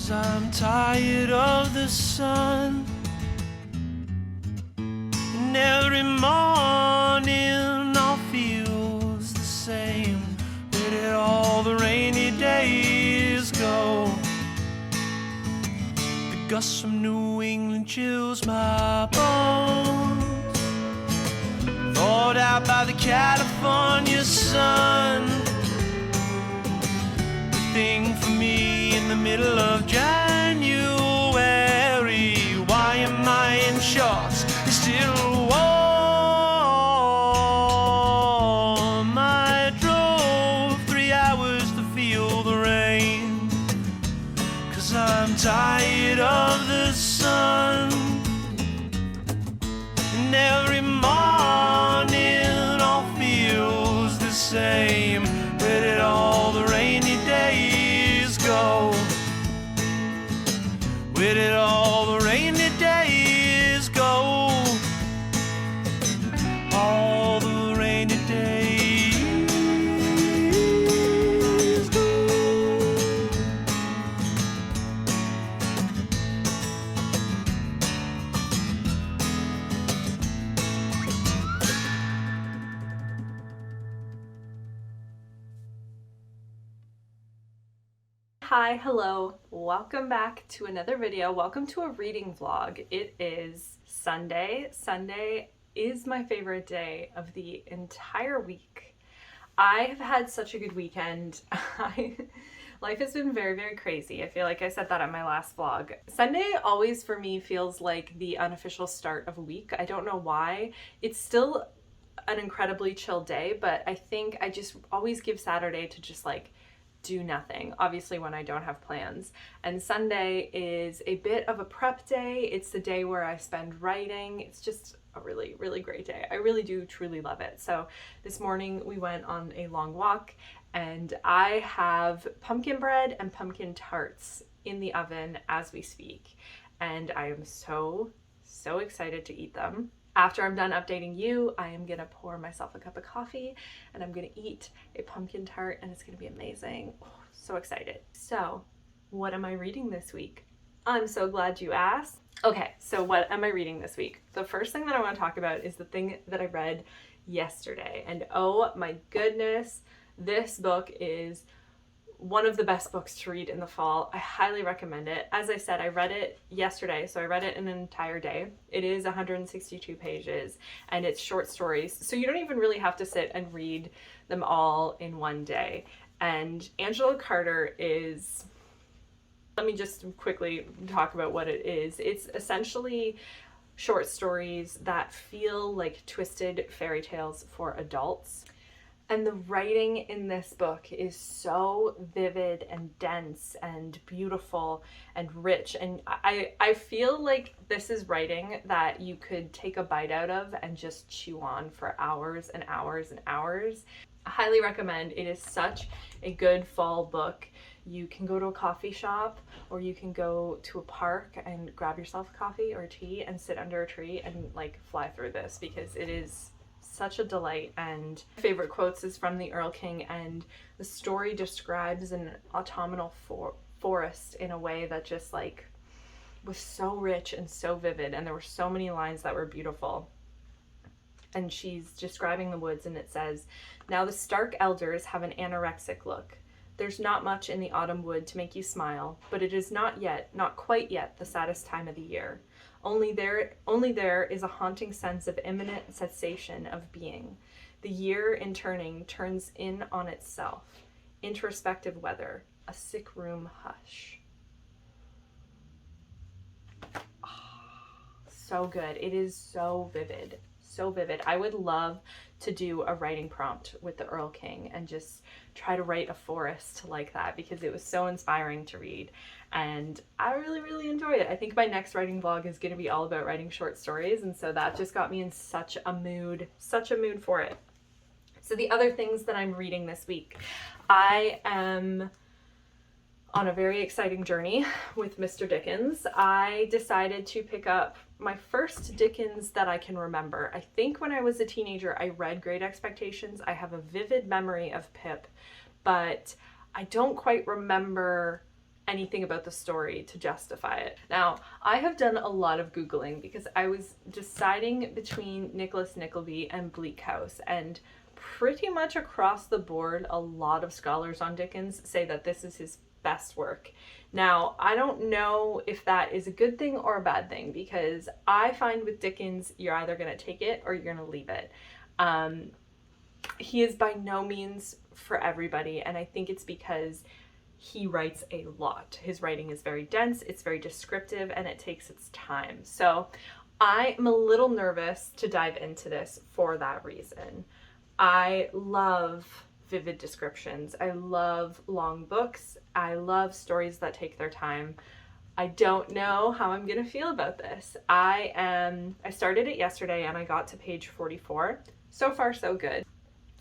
'Cause I'm tired of the sun, and every morning all feels the same. Where did all the rainy days go? The gust from New England chills my bones, thawed out by the California sun. The thing for me in the middle of January. Why am I in shorts? It's still warm. I drove 3 hours to feel the rain, 'cause I'm tired of the sun. And every morning all feels the same. Where did all the rainy days go? Where did all the rainy days go? All the rainy days go. Hi, hello, welcome back to another video. Welcome to a reading vlog. It is Sunday. Sunday is my favorite day of the entire week. I have had such a good weekend. Life has been very, very crazy. I feel like I said that on my last vlog. Sunday always for me feels like the unofficial start of a week. I don't know why. It's still an incredibly chill day, but I think I just always give Saturday to just like do nothing, obviously when I don't have plans. And Sunday is a bit of a prep day. It's the day where I spend writing. It's just a really, really great day. I really do truly love it. So this morning we went on a long walk and I have pumpkin bread and pumpkin tarts in the oven as we speak. And I am so excited to eat them. After I'm done updating you, I am gonna pour myself a cup of coffee and I'm gonna eat a pumpkin tart and it's gonna be amazing. Oh, so excited. So, what am I reading this week? I'm so glad you asked. Okay, so what am I reading this week? The first thing that I want to talk about is the thing that I read yesterday. And oh my goodness, this book is one of the best books to read in the fall. I highly recommend it. As I said, I read it yesterday, so I read it in an entire day. It is 162 pages and it's short stories, so you don't even really have to sit and read them all in one day. And Angela Carter is, let me just quickly talk about what it is. It's essentially short stories that feel like twisted fairy tales for adults. And the writing in this book is so vivid and dense and beautiful and rich. And I feel like this is writing that you could take a bite out of and just chew on for hours and hours and hours. I highly recommend. It is such a good fall book. You can go to a coffee shop or you can go to a park and grab yourself a coffee or tea and sit under a tree and like fly through this, because it is such a delight. And my favorite quotes is from the Earl King, and the story describes an autumnal forest in a way that just like was so rich and so vivid, and there were so many lines that were beautiful. And she's describing the woods and it says, "Now the stark elders have an anorexic look. There's not much in the autumn wood to make you smile, but it is not yet, not quite yet, the saddest time of the year. Only there is a haunting sense of imminent cessation of being. The year in turning turns in on itself. Introspective weather, a sick room hush." Oh, so good. It is so vivid. So vivid. I would love to do a writing prompt with the Earl King and just try to write a forest like that, because it was so inspiring to read and I really, really enjoyed it. I think my next writing vlog is going to be all about writing short stories, and so that just got me in such a mood for it. So the other things that I'm reading this week, I am on a very exciting journey with Mr. Dickens. I decided to pick up my first Dickens that I can remember. I think when I was a teenager, I read Great Expectations. I have a vivid memory of Pip, but I don't quite remember anything about the story to justify it. Now, I have done a lot of Googling because I was deciding between Nicholas Nickleby and Bleak House, and pretty much across the board, a lot of scholars on Dickens say that this is his best work. Now, I don't know if that is a good thing or a bad thing, because I find with Dickens, you're either going to take it or you're going to leave it. He is by no means for everybody, and I think it's because he writes a lot. His writing is very dense, it's very descriptive, and it takes its time. So I'm a little nervous to dive into this for that reason. I love vivid descriptions. I love long books. I love stories that take their time. I don't know how I'm gonna feel about this. I started it yesterday and I got to page 44. So far, so good.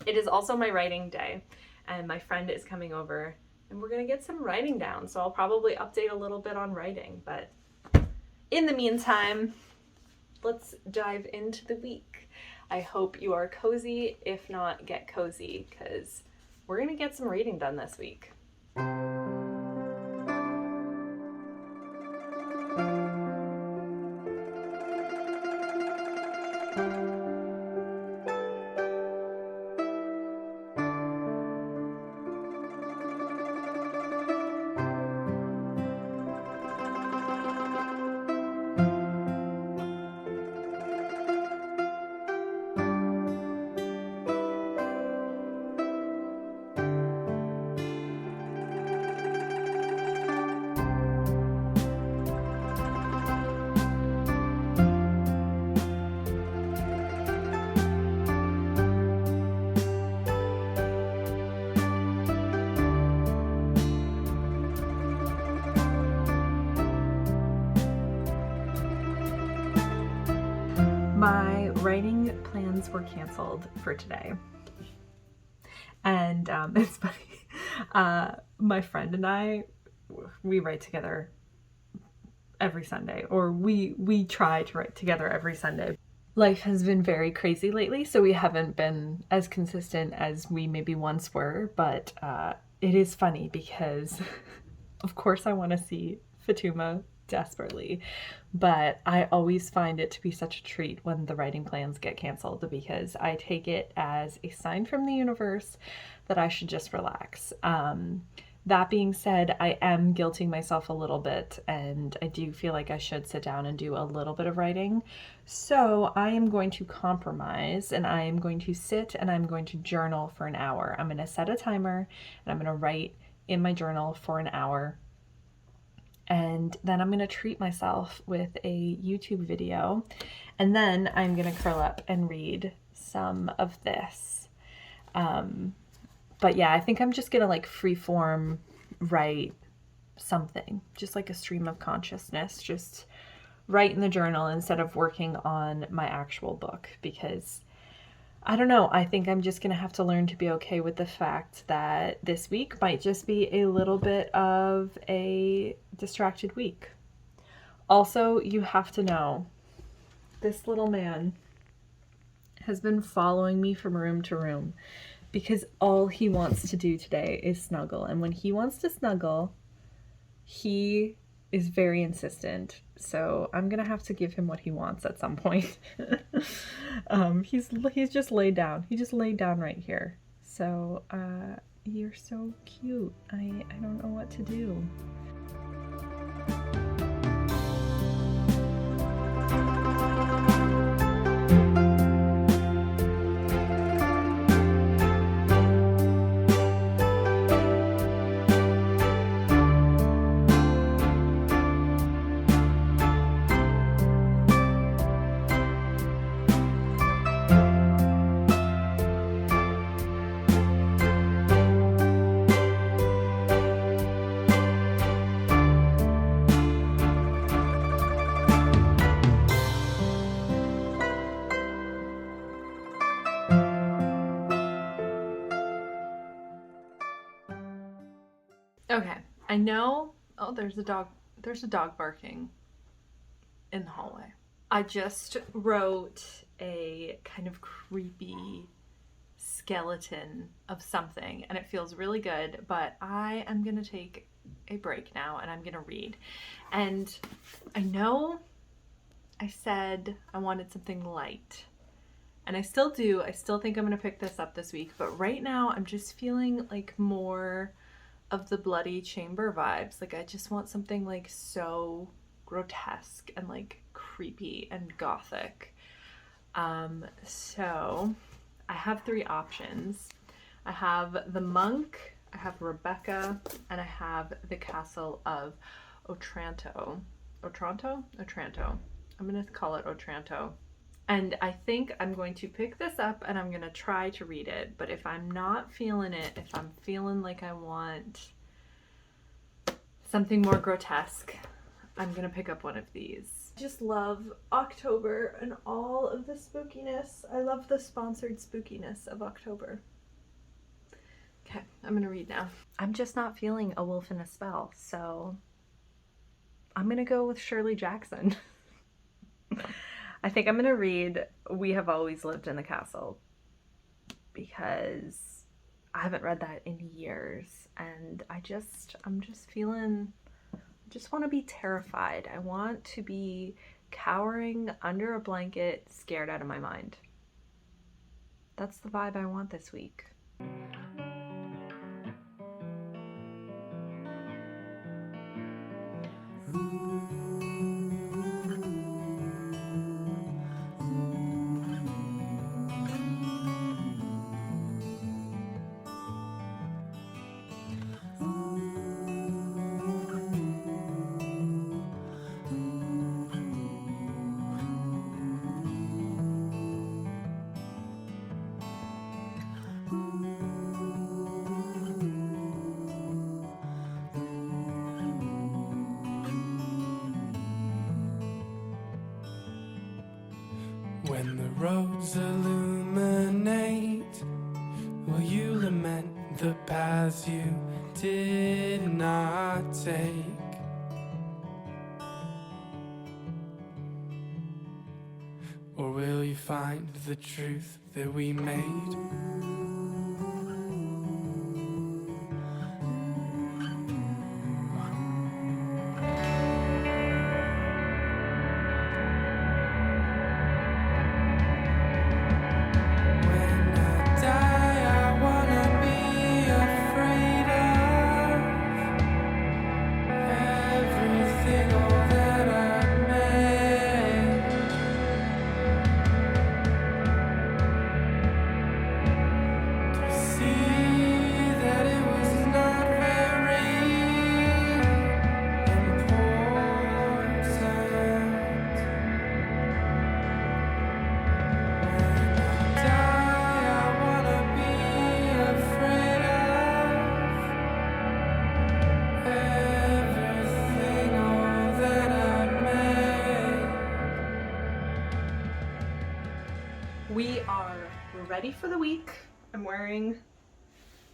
It is also my writing day, and my friend is coming over and we're gonna get some writing down. So I'll probably update a little bit on writing, but in the meantime, let's dive into the week. I hope you are cozy. If not, get cozy, because we're gonna get some reading done this week. My writing plans were canceled for today. And it's funny. My friend and I, we write together every Sunday, or we try to write together every Sunday. Life has been very crazy lately, so we haven't been as consistent as we maybe once were, but it is funny because of course I want to see Fatuma desperately, but I always find it to be such a treat when the writing plans get canceled, because I take it as a sign from the universe that I should just relax. That being said, I am guilting myself a little bit, and I do feel like I should sit down and do a little bit of writing. So I am going to compromise, and I am going to sit and I'm going to journal for an hour. I'm going to set a timer and I'm going to write in my journal for an hour. And then I'm going to treat myself with a YouTube video. And then I'm going to curl up and read some of this. But yeah, I think I'm just going to like freeform write something, just like a stream of consciousness, just write in the journal instead of working on my actual book, because I don't know, I think I'm just going to have to learn to be okay with the fact that this week might just be a little bit of a distracted week. Also, you have to know, this little man has been following me from room to room because all he wants to do today is snuggle. And when he wants to snuggle, he is very insistent. So I'm gonna have to give him what he wants at some point. He's just laid down. He just laid down right here. So you're so cute. I don't know what to do. Okay, I know. Oh, there's a dog. There's a dog barking in the hallway. I just wrote a kind of creepy skeleton of something, and it feels really good, but I am gonna take a break now and I'm gonna read. And I know I said I wanted something light, and I still do. I still think I'm gonna pick this up this week, but right now I'm just feeling like more of the Bloody Chamber vibes. Like I just want something like so grotesque and like creepy and gothic. So I have 3 options. I have The Monk, I have Rebecca, and I have The Castle of Otranto. Otranto? Otranto. I'm gonna call it Otranto. And I think I'm going to pick this up and I'm gonna try to read it. But if I'm not feeling it, if I'm feeling like I want something more grotesque, I'm gonna pick up one of these. I just love October and all of the spookiness. I love the sponsored spookiness of October. Okay, I'm gonna read now. I'm just not feeling A Wolf in a Spell, so I'm gonna go with Shirley Jackson. I think I'm gonna read We Have Always Lived in the Castle because I haven't read that in years, and I'm just feeling, I just want to be terrified. I want to be cowering under a blanket, scared out of my mind. That's the vibe I want this week. When the roads illuminate, will you lament the paths you did not take? Or will you find the truth that we made? We are ready for the week. I'm wearing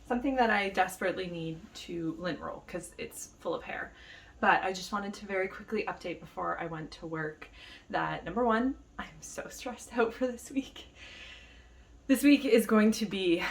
something that I desperately need to lint roll because it's full of hair. But I just wanted to very quickly update before I went to work that number 1, I'm so stressed out for this week. This week is going to be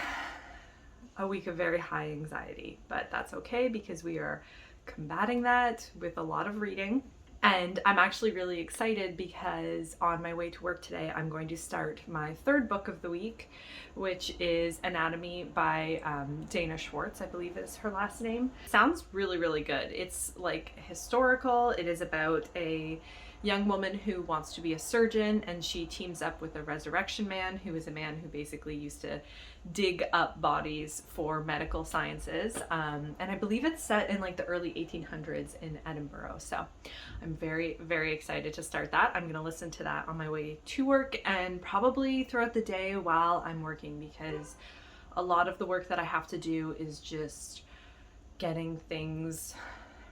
a week of very high anxiety, but that's okay because we are combating that with a lot of reading. And I'm actually really excited because on my way to work today, I'm going to start my 3rd book of the week, which is Anatomy by Dana Schwartz, I believe is her last name. Sounds really, really good. It's like historical. It is about a young woman who wants to be a surgeon, and she teams up with a resurrection man who is a man who basically used to dig up bodies for medical sciences. And I believe it's set in like the early 1800s in Edinburgh. So I'm very, very excited to start that. I'm gonna listen to that on my way to work and probably throughout the day while I'm working, because a lot of the work that I have to do is just getting things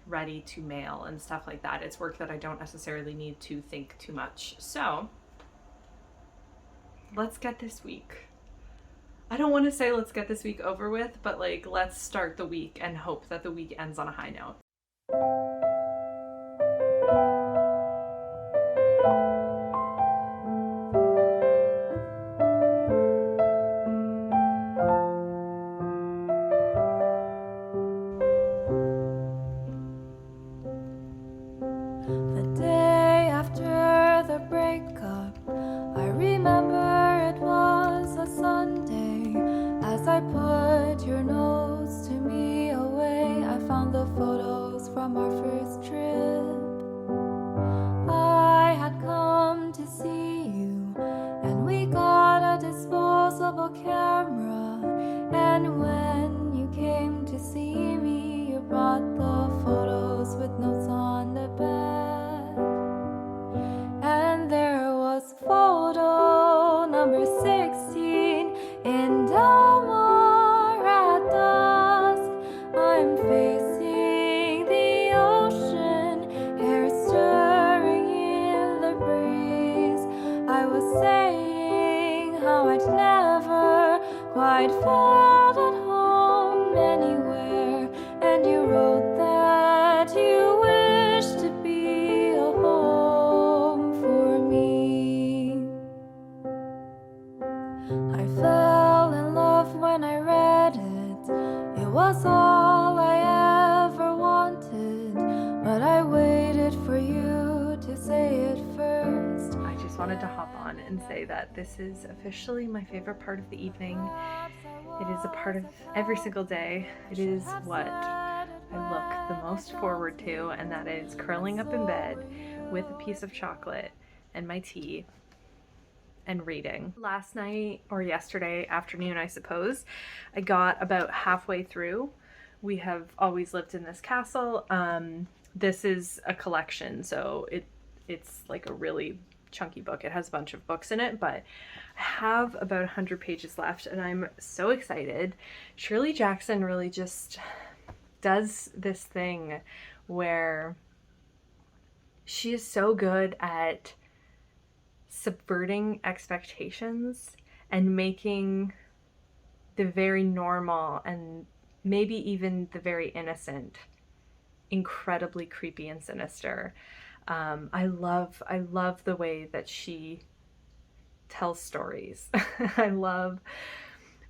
ready to mail and stuff like that. It's work that I don't necessarily need to think too much. So let's get this week. I don't want to say let's get this week over with, but like let's start the week and hope that the week ends on a high note. brought the photos with notes on the back. And there was photo number 16 in Delmar at dusk. I'm facing the ocean, hair stirring in the breeze. I was saying how I'd never quite felt at home anywhere, and you wrote that you wish to be a home for me. I fell in love when I read it. It was all I ever wanted, but I waited for you to say it first. I just wanted to hop on and say that this is officially my favorite part of the evening. It is a part of every single day. It is what I look the most forward to, and that is curling up in bed with a piece of chocolate and my tea and reading. Last night, or yesterday afternoon, I suppose, I got about halfway through We Have Always Lived in This Castle. This is a collection, so it's like a really chunky book. It has a bunch of books in it, but I have about 100 pages left, and I'm so excited. Shirley Jackson really just does this thing where she is so good at subverting expectations and making the very normal and maybe even the very innocent incredibly creepy and sinister. I love the way that she tells stories. I love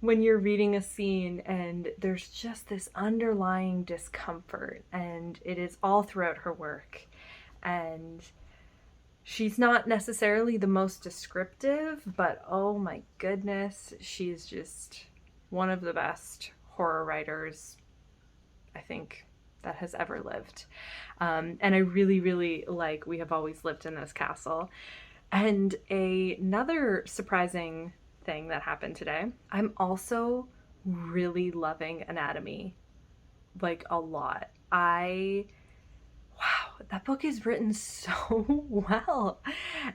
when you're reading a scene and there's just this underlying discomfort, and it is all throughout her work. And she's not necessarily the most descriptive, but oh my goodness, she's just one of the best horror writers, I think, that has ever lived. And I really, really like We Have Always Lived in This Castle. And another surprising thing that happened today, I'm also really loving anatomy, like a lot. Wow, that book is written so well,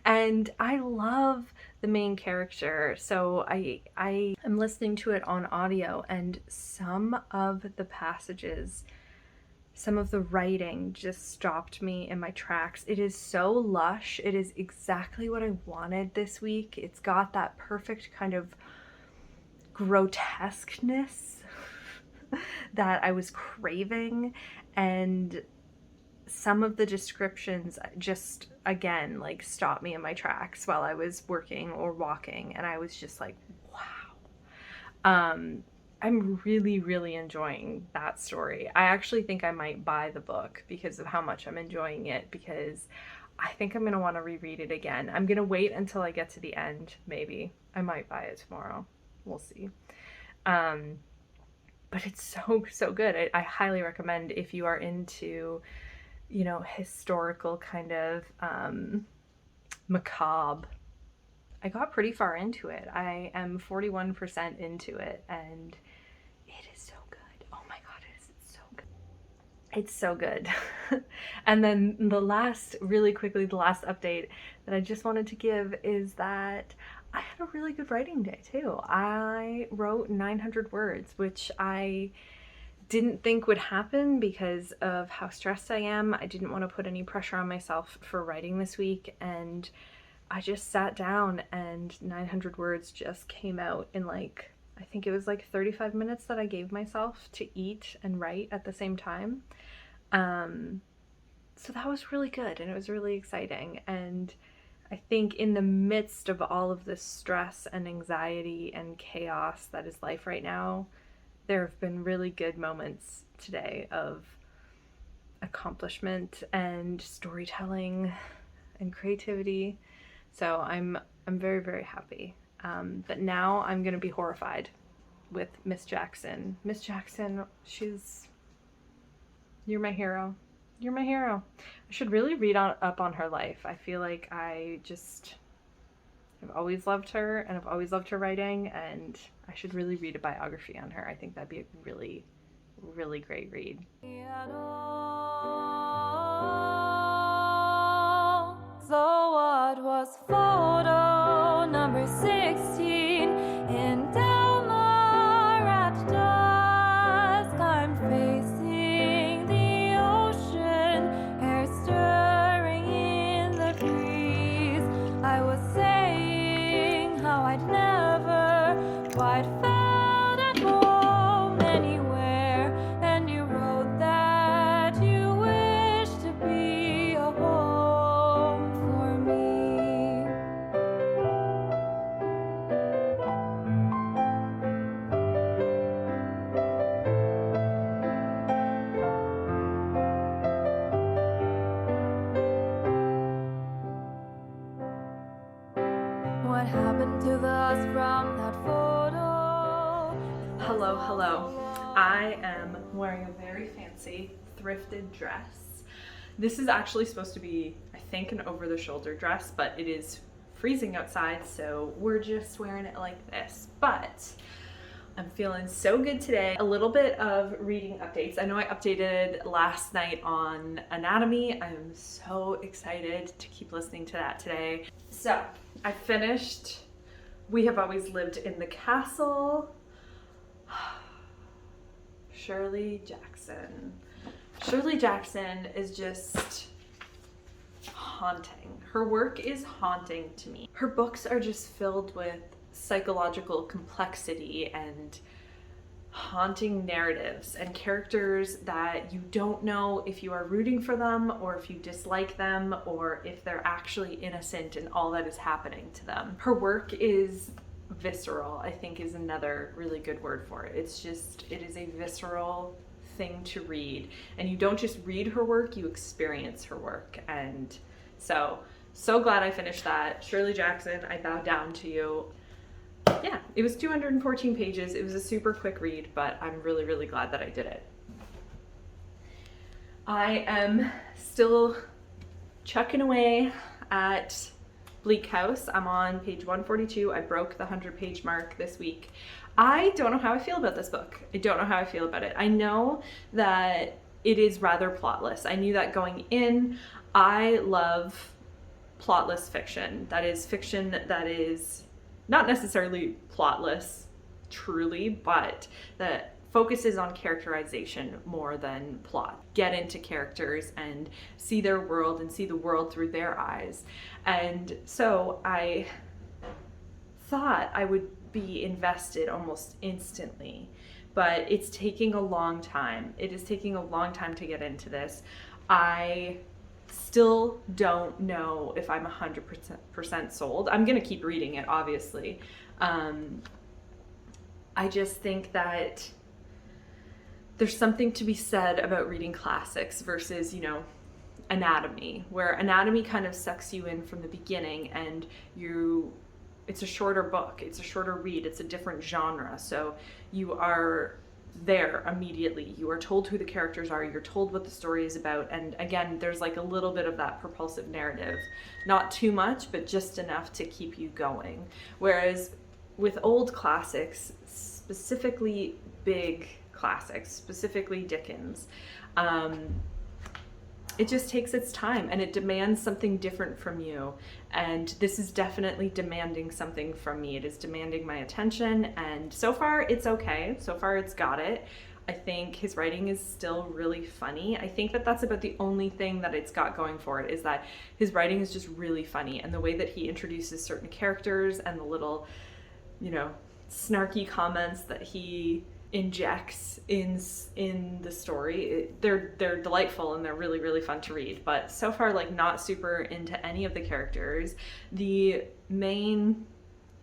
and I love the main character. So I am listening to it on audio, and some of the passages, some of the writing just stopped me in my tracks. It is so lush. It is exactly what I wanted this week. It's got that perfect kind of grotesqueness that I was craving, and some of the descriptions just, again, like stopped me in my tracks while I was working or walking, and I was just like, wow. I'm really, really enjoying that story. I actually think I might buy the book because of how much I'm enjoying it, because I think I'm going to want to reread it again. I'm going to wait until I get to the end, maybe. I might buy it tomorrow. We'll see. But it's so good. I highly recommend if you are into, you know, historical kind of macabre. I got pretty far into it. I am 41% into it, and it is so good. Oh my god, it is so good. It's so good. And then the last update that I just wanted to give is that I had a really good writing day too. I wrote 900 words, which I didn't think would happen because of how stressed I am. I didn't want to put any pressure on myself for writing this week, and I just sat down and 900 words just came out in like, I think it was like 35 minutes that I gave myself to eat and write at the same time. So that was really good, and it was really exciting. And I think in the midst of all of this stress and anxiety and chaos that is life right now, there have been really good moments today of accomplishment and storytelling and creativity. So I'm very, very happy. But now I'm gonna be horrified with Miss Jackson. Miss Jackson, you're my hero. You're my hero. I should really read up on her life. I feel like I've always loved her, and I've always loved her writing, and I should really read a biography on her. I think that'd be really, really great read. So what was photo number 16 in Delmar at dusk? I'm facing the ocean, air stirring in the breeze. I was saying how I'd never quite felt at home anywhere, and you wrote that you wish to be a home for me. What happened to us from that photo? Hello, hello. I am wearing a very fancy thrifted dress. This is actually supposed to be, I think, an over-the-shoulder dress, but it is freezing outside, so we're just wearing it like this. But I'm feeling so good today. A little bit of reading updates. I know I updated last night on anatomy. I'm so excited to keep listening to that today. So I finished We Have Always Lived in the Castle. Shirley Jackson. Shirley Jackson is just haunting. Her work is haunting to me. Her books are just filled with psychological complexity and haunting narratives and characters that you don't know if you are rooting for them or if you dislike them or if they're actually innocent in all that is happening to them. Her work is visceral, I think, is another really good word for it. It is a visceral thing to read, and you don't just read her work, you experience her work. And so glad I finished that. Shirley Jackson, I bow down to you. Yeah, it was 214 pages. It was a super quick read, but I'm really, really glad that I did it. I am still chucking away at Bleak House. I'm on page 142. I broke the 100-page mark this week. I don't know how I feel about this book. I don't know how I feel about it. I know that it is rather plotless. I knew that going in. I love plotless fiction. That is fiction that is not necessarily plotless truly, but that focuses on characterization more than plot. Get into characters and see their world and see the world through their eyes. And so I thought I would be invested almost instantly, but it's taking a long time. It is taking a long time to get into this. I still don't know if I'm 100% sold. I'm gonna keep reading it, obviously. I just think that there's something to be said about reading classics versus, anatomy, where anatomy kind of sucks you in from the beginning and it's a shorter book, it's a shorter read, it's a different genre. So you are there immediately. You are told who the characters are, you're told what the story is about, and again, there's like a little bit of that propulsive narrative. Not too much, but just enough to keep you going. Whereas with old classics, specifically big classics, specifically Dickens, it just takes its time and it demands something different from you. And this is definitely demanding something from me. It is demanding my attention, and so far it's okay. So far it's got it. I think his writing is still really funny. I think that that's about the only thing that it's got going for it, is that his writing is just really funny, and the way that he introduces certain characters and the little, snarky comments that he injects in the story, they're delightful and they're really, really fun to read. But so far, not super into any of the characters. The main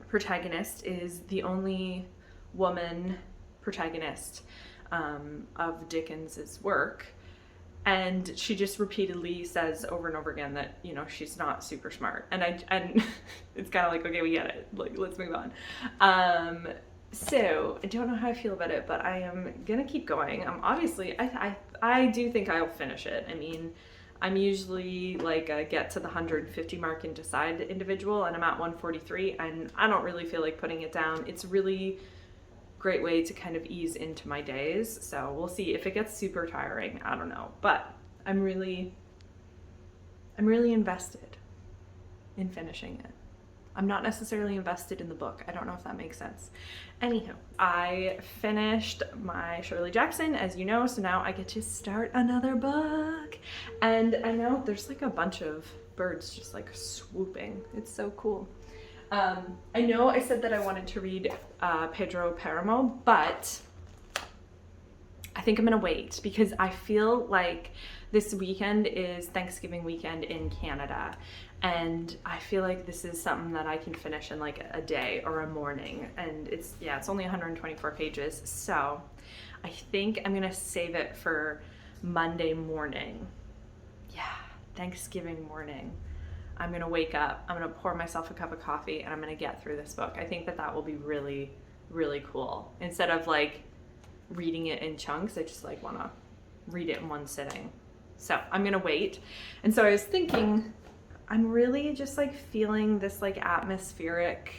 protagonist is the only woman protagonist of Dickens's work, and she just repeatedly says over and over again that she's not super smart, and it's kind of like, okay, we get it, let's move on. So I don't know how I feel about it, but I am gonna keep going. Obviously I do think I'll finish it. I mean, I'm usually a get to the 150 mark and decide individual, and I'm at 143, and I don't really feel like putting it down. It's really great way to kind of ease into my days. So we'll see if it gets super tiring. I don't know, but I'm really invested in finishing it. I'm not necessarily invested in the book. I don't know if that makes sense. Anywho, I finished my Shirley Jackson, as you know, so now I get to start another book. And I know there's like a bunch of birds just like swooping. It's so cool. I know I said that I wanted to read Pedro Páramo, but I think I'm gonna wait because I feel like this weekend is Thanksgiving weekend in Canada, and I feel like this is something that I can finish in like a day or a morning, and it's only 124 pages, so I think I'm gonna save it for Monday morning. Yeah, Thanksgiving morning. I'm gonna wake up, I'm gonna pour myself a cup of coffee, and I'm gonna get through this book. I think that will be really, really cool. Instead of like reading it in chunks, I just like wanna read it in one sitting. So I'm gonna wait. And so I was thinking, I'm really just like feeling this like atmospheric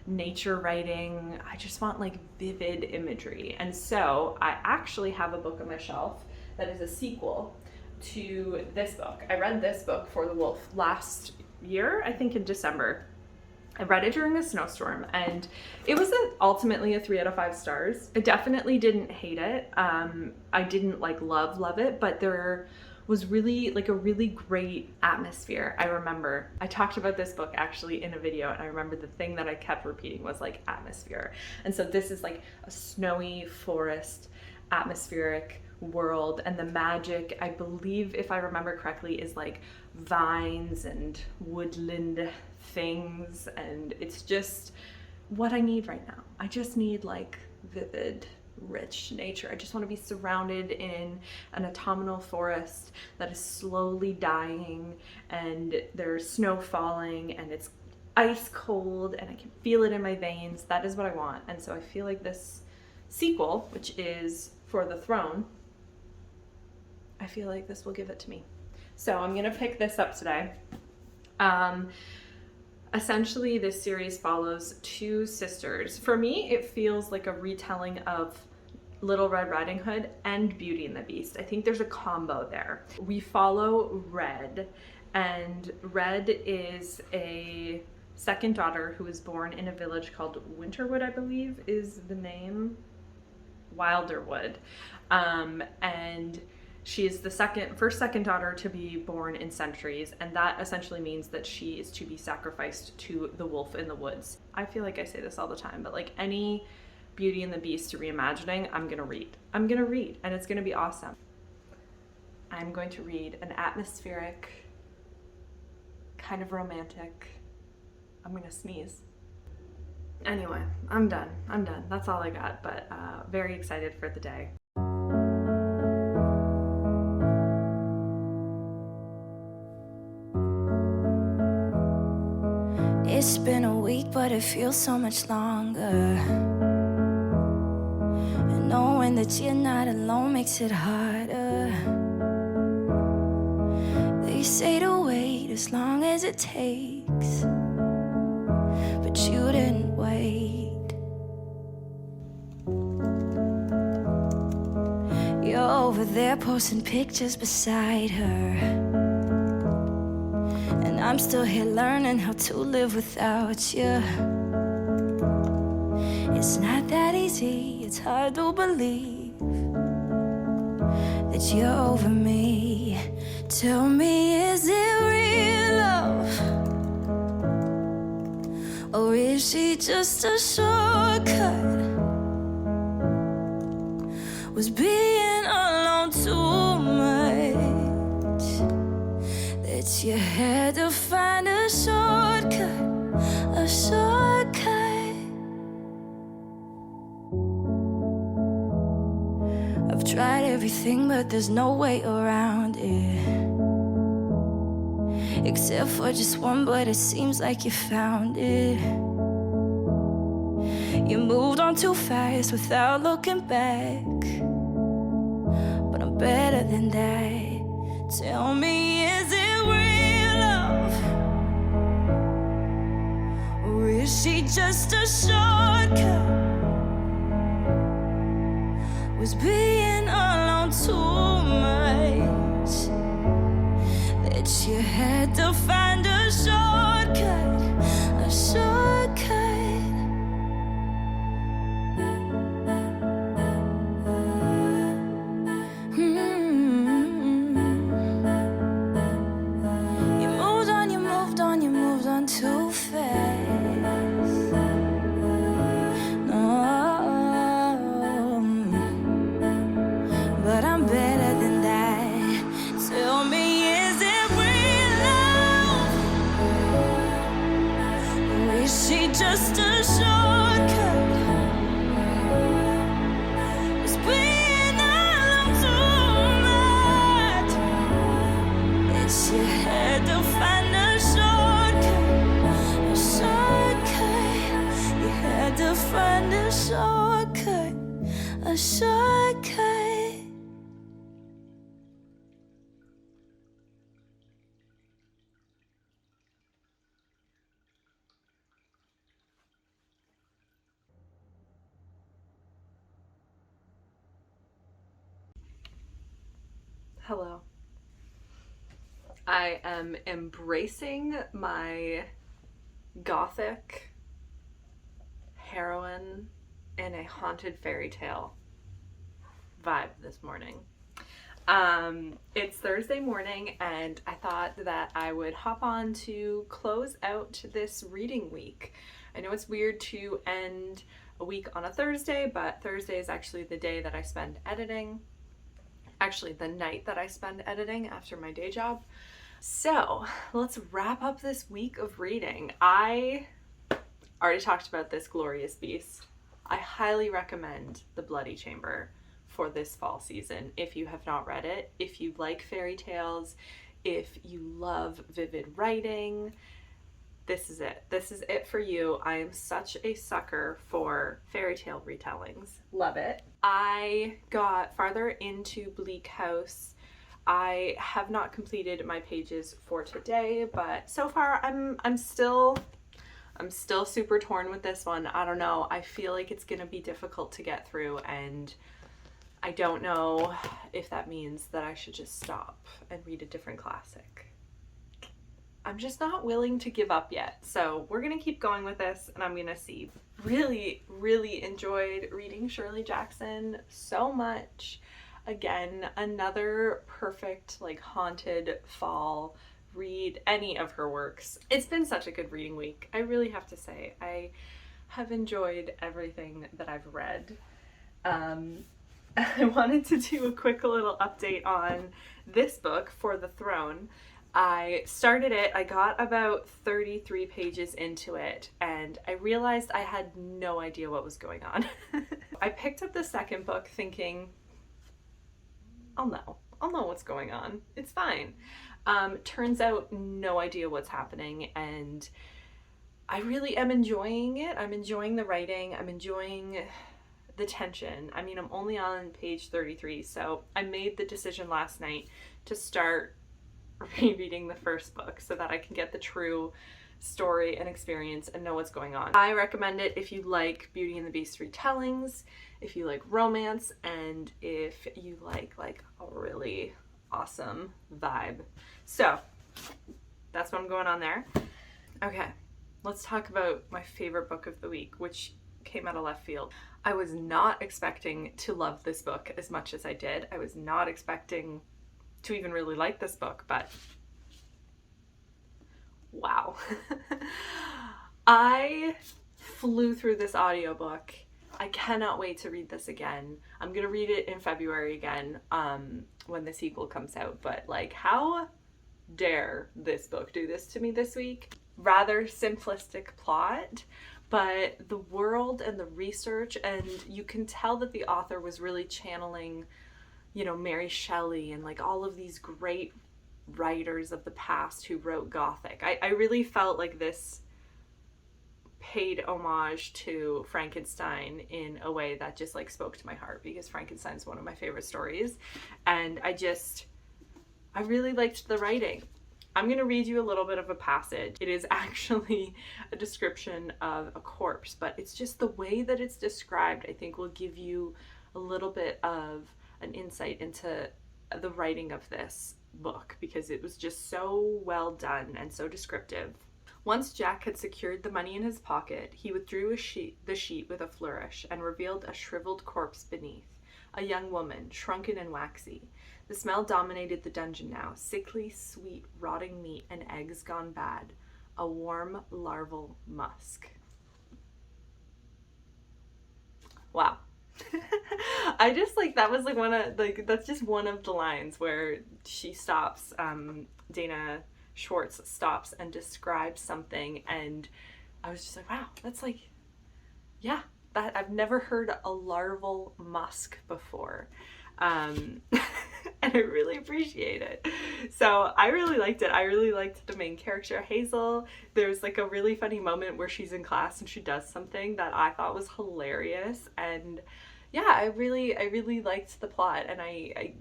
nature writing. I just want like vivid imagery. And so I actually have a book on my shelf that is a sequel to this book. I read this book, For the Wolf, last year, I think in December. I read it during a snowstorm, and it was ultimately a 3 out of 5 stars. I definitely didn't hate it. I didn't like love it, but there was really like a really great atmosphere. I remember I talked about this book actually in a video, and I remember the thing that I kept repeating was like atmosphere. And so this is like a snowy forest, atmospheric world, and the magic, I believe if I remember correctly, is like vines and woodland things, and it's just what I need right now. I just need like vivid, rich nature. I just want to be surrounded in an autumnal forest that is slowly dying, and there's snow falling, and it's ice cold, and I can feel it in my veins. That is what I want. And so I feel like this sequel, which is For the Throne, I feel like this will give it to me. So I'm gonna pick this up today. Essentially, this series follows 2 sisters. For me, it feels like a retelling of Little Red Riding Hood and Beauty and the Beast. I think there's a combo there. We follow Red, and Red is a second daughter who was born in a village called Winterwood, I believe is the name. Wilderwood. And she is the first second daughter to be born in centuries, and that essentially means that she is to be sacrificed to the wolf in the woods. I feel like I say this all the time, but like any Beauty and the Beast reimagining, I'm gonna read, and it's gonna be awesome. I'm going to read an atmospheric, kind of romantic, I'm gonna sneeze. Anyway, I'm done. That's all I got, but very excited for the day. It's been a week, but it feels so much longer. And knowing that you're not alone makes it harder. They say to wait as long as it takes, but you didn't wait. You're over there posting pictures beside her, and I'm still here learning how to live without you. It's not that easy, it's hard to believe that you're over me. Tell me, is it real love? Or is she just a shortcut? Was being alone too much, that you had to find a shortcut, a shortcut? I've tried everything, but there's no way around it, except for just one, but it seems like you found it. You moved on too fast without looking back, but I'm better than that. Tell me, is it real love? Or is she just a shortcut? was being alone too much, that you had to find a shortcut, a shortcut. You moved on, you moved on, you moved on too fast. No, but I'm better than that. Tell me, is it real love? Or is she just a shortcut? Was being alone too much, that you had to find a shortcut, a shortcut. You had to find a shortcut, a shortcut. Hello. I am embracing my gothic heroine in a haunted fairy tale vibe this morning. It's Thursday morning and I thought that I would hop on to close out this reading week. I know it's weird to end a week on a Thursday, but Thursday is actually the day that I spend editing. Actually, the night that I spend editing after my day job. So let's wrap up this week of reading. I already talked about this glorious beast. I highly recommend The Bloody Chamber for this fall season if you have not read it. If you like fairy tales, if you love vivid writing, this is it. This is it for you. I am such a sucker for fairy tale retellings. Love it. I got farther into Bleak House. I have not completed my pages for today, but so far I'm still super torn with this one. I don't know. I feel like it's gonna be difficult to get through, and I don't know if that means that I should just stop and read a different classic. I'm just not willing to give up yet. So we're gonna keep going with this and I'm gonna see. Really, really enjoyed reading Shirley Jackson so much. Again, another perfect like haunted fall read any of her works. It's been such a good reading week. I really have to say, I have enjoyed everything that I've read. I wanted to do a quick little update on this book, For the Throne. I started it, I got about 33 pages into it, and I realized I had no idea what was going on. I picked up the second book thinking, I'll know what's going on. It's fine. Turns out no idea what's happening, and I really am enjoying it. I'm enjoying the writing. I'm enjoying the tension. I mean, I'm only on page 33, so I made the decision last night to start rereading the first book so that I can get the true story and experience and know what's going on. I recommend it if you like Beauty and the Beast retellings, if you like romance, and if you like a really awesome vibe. So that's what I'm going on there. Okay, let's talk about my favorite book of the week, which came out of left field. I was not expecting to love this book as much as I did. I was not expecting to even really like this book, but wow. I flew through this audiobook. I cannot wait to read this again. I'm gonna read it in February again, when the sequel comes out, but like, how dare this book do this to me this week? Rather simplistic plot, but the world and the research, and you can tell that the author was really channeling, you know, Mary Shelley and like all of these great writers of the past who wrote Gothic. I really felt like this paid homage to Frankenstein in a way that just like spoke to my heart, because Frankenstein's one of my favorite stories, and I really liked the writing. I'm going to read you a little bit of a passage. It is actually a description of a corpse, but it's just the way that it's described, I think, will give you a a little bit of an insight into the writing of this book because it was just so well done and so descriptive. Once Jack had secured the money in his pocket, he withdrew the sheet with a flourish and revealed a shriveled corpse beneath, a young woman, shrunken and waxy. The smell dominated the dungeon now, sickly, sweet, rotting meat and eggs gone bad, a warm larval musk. Wow. I just that was that's just one of the lines where she stops, Dana Schwartz stops and describes something, and I was just like, wow, that's yeah, that I've never heard a larval musk before. And I really appreciate it. So I really liked it. I really liked the main character, Hazel. There's a really funny moment where she's in class and she does something that I thought was hilarious, and yeah, I really liked the plot, and I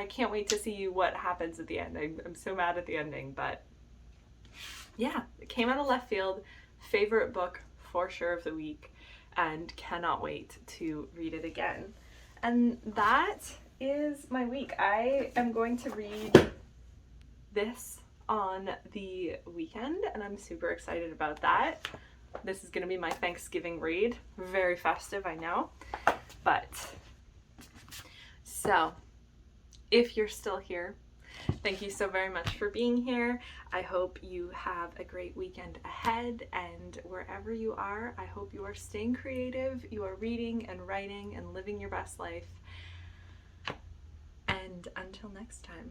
can't wait to see what happens at the end. I'm so mad at the ending, but yeah, it came out of left field. Favorite book for sure of the week, and cannot wait to read it again. And that is my week. I am going to read this on the weekend, and I'm super excited about that. This is going to be my Thanksgiving read. Very festive, I know. But, so, if you're still here, thank you so very much for being here. I hope you have a great weekend ahead, and wherever you are, I hope you are staying creative, you are reading and writing and living your best life. And until next time.